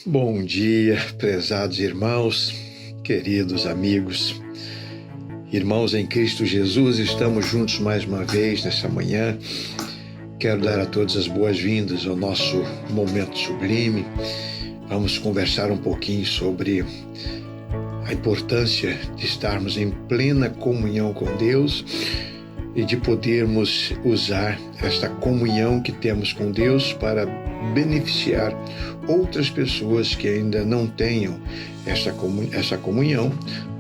Bom dia, prezados irmãos, queridos amigos, irmãos em Cristo Jesus, estamos juntos mais uma vez nessa manhã. Quero dar a todos as boas-vindas ao nosso momento sublime. Vamos conversar um pouquinho sobre a importância de estarmos em plena comunhão com Deus e de podermos usar esta comunhão que temos com Deus para beneficiar outras pessoas que ainda não tenham essa comunhão,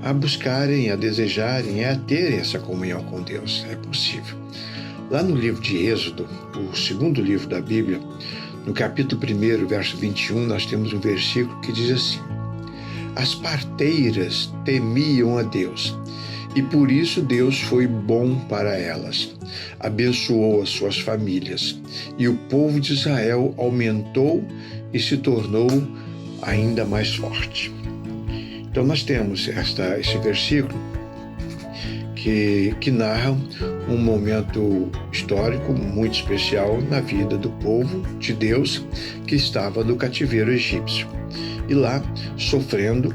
a buscarem, a desejarem, a terem essa comunhão com Deus. É possível. Lá no livro de Êxodo, o segundo livro da Bíblia, no capítulo 1, verso 21, nós temos um versículo que diz assim: as parteiras temiam a Deus, e por isso Deus foi bom para elas. Abençoou as suas famílias, e o povo de Israel aumentou e se tornou ainda mais forte. Então nós temos esse versículo que narra um momento histórico muito especial na vida do povo de Deus que estava no cativeiro egípcio. E lá sofrendo,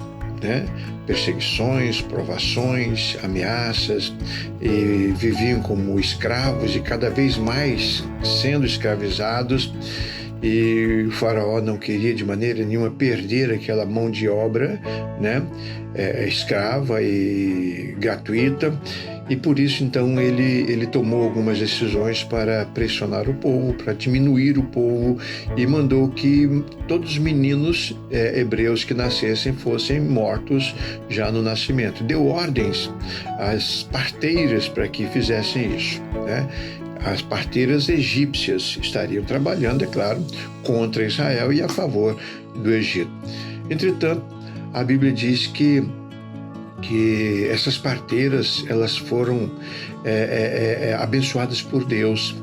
perseguições, provações, ameaças, e viviam como escravos e cada vez mais sendo escravizados. E o faraó não queria de maneira nenhuma perder aquela mão de obra, escrava e gratuita, e por isso então ele tomou algumas decisões para pressionar o povo, para diminuir o povo, e mandou que todos os meninos hebreus que nascessem fossem mortos já no nascimento. Deu ordens às parteiras para que fizessem isso, As parteiras egípcias estariam trabalhando, é claro, contra Israel e a favor do Egito. Entretanto, a Bíblia diz que essas parteiras, elas foram abençoadas por Deus.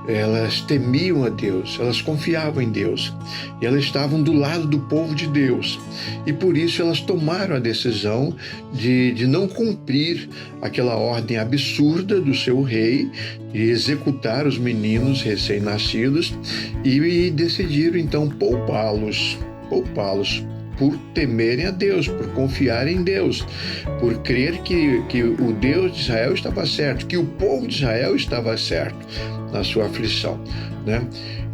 Elas temiam a Deus, elas confiavam em Deus, e elas estavam do lado do povo de Deus, e por isso elas tomaram a decisão de não cumprir aquela ordem absurda do seu rei, de executar os meninos recém-nascidos, e decidiram então poupá-los por temerem a Deus, por confiar em Deus, por crer que o Deus de Israel estava certo, que o povo de Israel estava certo na sua aflição,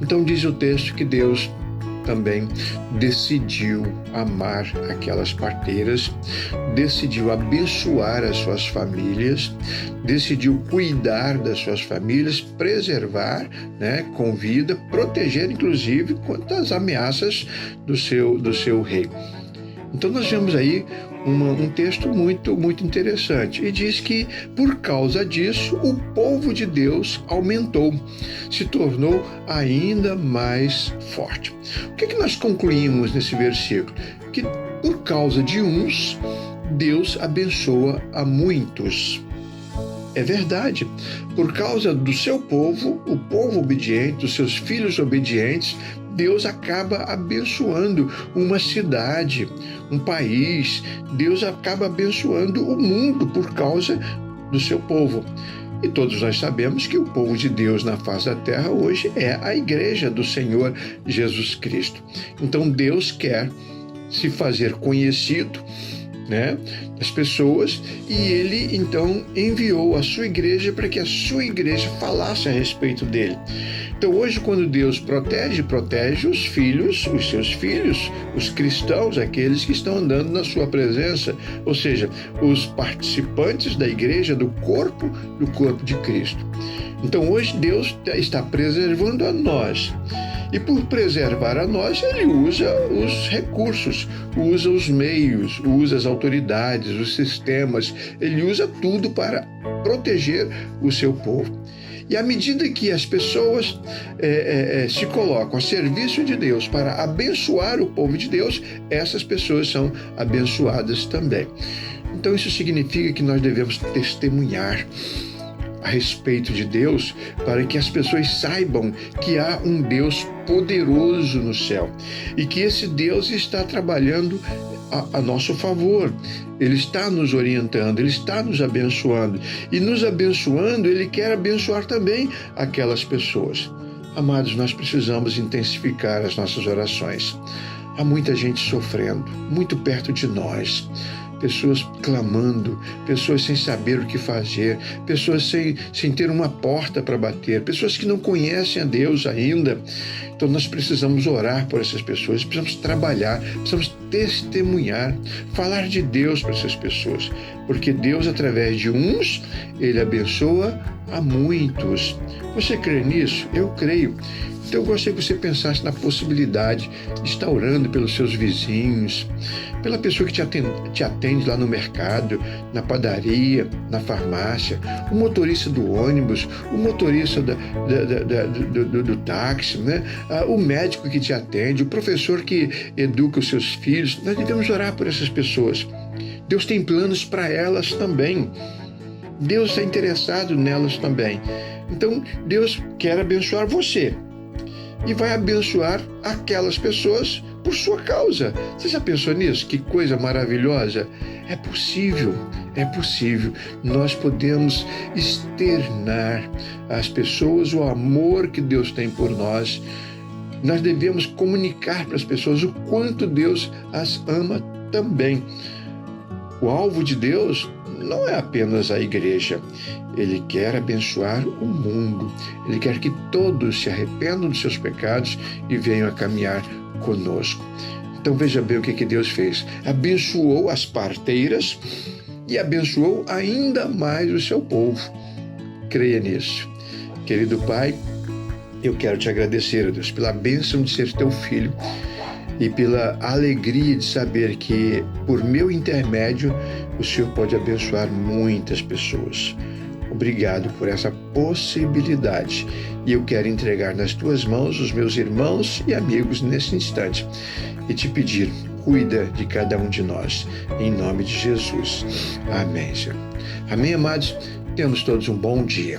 Então diz o texto que Deus também decidiu amar aquelas parteiras, decidiu abençoar as suas famílias, decidiu cuidar das suas famílias, preservar, com vida, proteger inclusive contra as ameaças do seu rei. Então nós vemos aí um texto muito, muito interessante, e diz que por causa disso o povo de Deus aumentou, se tornou ainda mais forte. O que nós concluímos nesse versículo? Que por causa de uns, Deus abençoa a muitos. É verdade, por causa do seu povo, o povo obediente, dos seus filhos obedientes, Deus acaba abençoando uma cidade, um país. Deus acaba abençoando o mundo por causa do seu povo. E todos nós sabemos que o povo de Deus na face da terra hoje é a igreja do Senhor Jesus Cristo. Então Deus quer se fazer conhecido, das pessoas, e ele então enviou a sua igreja para que a sua igreja falasse a respeito dele. Então hoje, quando Deus protege os filhos, os seus filhos, os cristãos, aqueles que estão andando na sua presença, ou seja, os participantes da igreja, do corpo de Cristo. Então hoje Deus está preservando a nós. E por preservar a nós, ele usa os recursos, usa os meios, usa as autoridades, os sistemas, ele usa tudo para proteger o seu povo. E à medida que as pessoas se colocam a serviço de Deus para abençoar o povo de Deus, essas pessoas são abençoadas também. Então isso significa que nós devemos testemunhar a respeito de Deus, para que as pessoas saibam que há um Deus poderoso no céu e que esse Deus está trabalhando a nosso favor. Ele está nos orientando, ele está nos abençoando, e nos abençoando, ele quer abençoar também aquelas pessoas. Amados, nós precisamos intensificar as nossas orações. Há muita gente sofrendo, muito perto de nós. Pessoas clamando, pessoas sem saber o que fazer, pessoas sem ter uma porta para bater, pessoas que não conhecem a Deus ainda. Então nós precisamos orar por essas pessoas, precisamos trabalhar, precisamos testemunhar, falar de Deus para essas pessoas, porque Deus, através de uns, Ele abençoa a muitos. Você crê nisso? Eu creio. Então eu gostaria que você pensasse na possibilidade de estar orando pelos seus vizinhos, pela pessoa que te atende lá no mercado, na padaria, na farmácia, o motorista do ônibus, o motorista do táxi, né? O médico que te atende, o professor que educa os seus filhos. Nós devemos orar por essas pessoas. Deus tem planos para elas também. Deus está interessado nelas também. Então, Deus quer abençoar você e vai abençoar aquelas pessoas por sua causa. Você já pensou nisso? Que coisa maravilhosa! É possível. Nós podemos externar às pessoas o amor que Deus tem por nós. Nós devemos comunicar para as pessoas o quanto Deus as ama também. O alvo de Deus não é apenas a igreja. Ele quer abençoar o mundo. Ele quer que todos se arrependam dos seus pecados e venham a caminhar conosco. Então veja bem o que Deus fez. Abençoou as parteiras e abençoou ainda mais o seu povo. Creia nisso. Querido Pai, eu quero te agradecer, Deus, pela bênção de ser teu filho e pela alegria de saber que, por meu intermédio, o Senhor pode abençoar muitas pessoas. Obrigado por essa possibilidade. E eu quero entregar nas tuas mãos os meus irmãos e amigos nesse instante e te pedir, cuida de cada um de nós, em nome de Jesus. Amém, Senhor. Amém, amados? Temos todos um bom dia.